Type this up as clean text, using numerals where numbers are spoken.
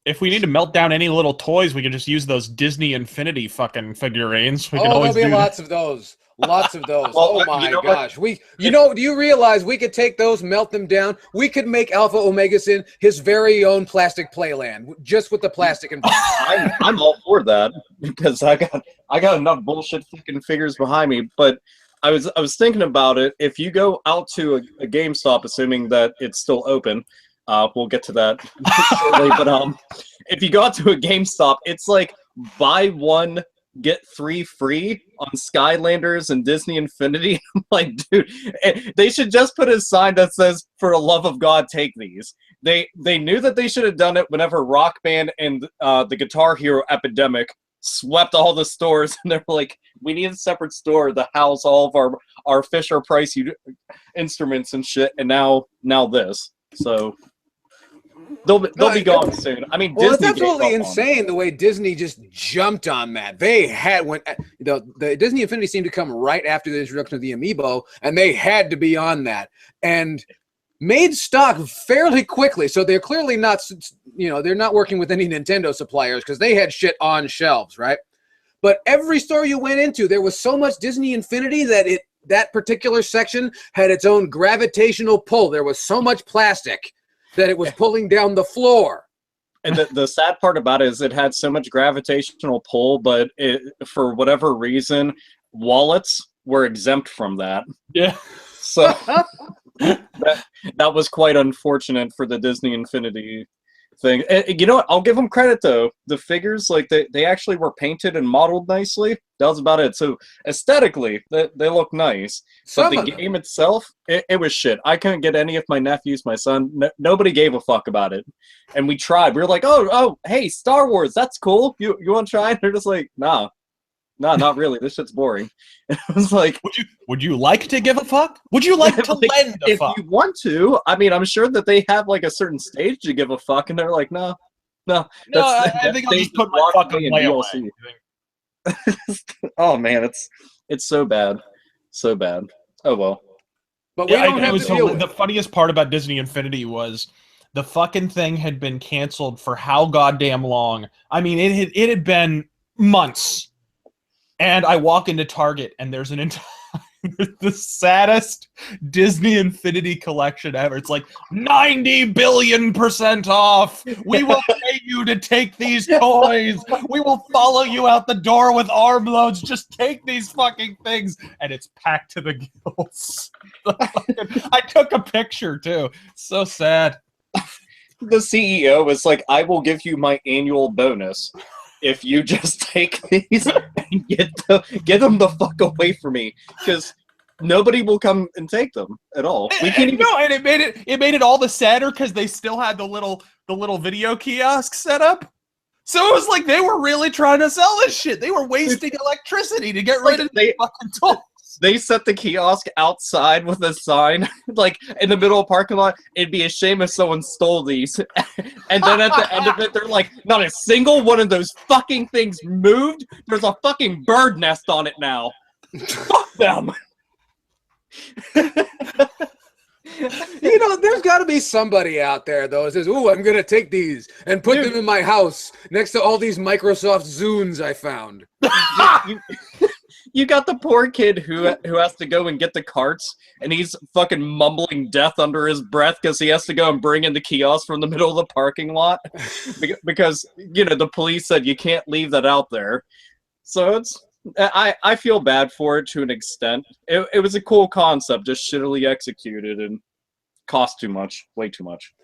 If we need to melt down any little toys, we can just use those Disney Infinity fucking figurines. We can Oh, there'll always be do that. lots of those. Lots of those. Well, Oh you my know what? gosh. Do you realize we could take those, melt them down? We could make Alpha Omega Sin his very own plastic playland, just with the plastic involved. I'm all for that because I got enough bullshit fucking figures behind me. But I was thinking about it. If you go out to a GameStop, assuming that it's still open, we'll get to that shortly. But if you go out to a GameStop, it's like buy one get three free on Skylanders and Disney Infinity. I'm like, dude, they should just put a sign that says, "For the love of God, take these." They knew that they should have done it whenever Rock Band and the Guitar Hero epidemic swept all the stores, and they're like, "We need a separate store to house all of our Fisher Price instruments and shit." And now this, so they'll be gone soon. I mean, Well, Disney it's absolutely gave up on it. insane the way Disney just jumped on that. They had the Disney Infinity seemed to come right after the introduction of the Amiibo, and they had to be on that and made stock fairly quickly. So they're clearly not, they're not working with any Nintendo suppliers because they had shit on shelves, right? But every store you went into, there was so much Disney Infinity that particular section had its own gravitational pull. There was so much plastic that it was pulling down the floor. And the sad part about it is it had so much gravitational pull, but for whatever reason, wallets were exempt from that. Yeah. So that was quite unfortunate for the Disney Infinity thing. And, you know what? I'll give them credit though. The figures, like they actually were painted and modeled nicely. That was about it. So aesthetically, they look nice. But the game itself, it was shit. I couldn't get any of my nephews, my son. Nobody gave a fuck about it. And we tried. We were like, oh, hey, Star Wars, that's cool. You want to try? And they're just like, nah. No, not really. This shit's boring. And I was like, would you like to give a fuck? Would you like to like, lend a if fuck? you want to, I mean, I'm sure that they have like a certain stage to give a fuck, and they're like, no. I think I'll just put my fucking way away. Oh man, it's so bad, so bad. Oh well. But we don't have to deal with the funniest part about Disney Infinity was the fucking thing had been canceled for how goddamn long. I mean, it had been months. And I walk into Target, and there's the saddest Disney Infinity collection ever. It's like 90 billion% off. We will pay you to take these toys. We will follow you out the door with arm loads. Just take these fucking things. And it's packed to the gills. I took a picture, too. So sad. The CEO was like, I will give you my annual bonus if you just take these and get them the fuck away from me, because nobody will come and take them at all. We can't even... No, and it made it all the sadder because they still had the little video kiosk set up. So it was like they were really trying to sell this shit. They were wasting electricity to get rid of these fucking toys. They set the kiosk outside with a sign, like in the middle of the parking lot. It'd be a shame if someone stole these. And then at the end of it, they're like, not a single one of those fucking things moved. There's a fucking bird nest on it now. Fuck them. There's got to be somebody out there, though, that says, ooh, I'm going to take these and put them in my house next to all these Microsoft Zunes I found. You got the poor kid who has to go and get the carts, and he's fucking mumbling death under his breath because he has to go and bring in the kiosk from the middle of the parking lot because the police said you can't leave that out there. So I feel bad for it to an extent. It was a cool concept, just shittily executed and cost too much, way too much.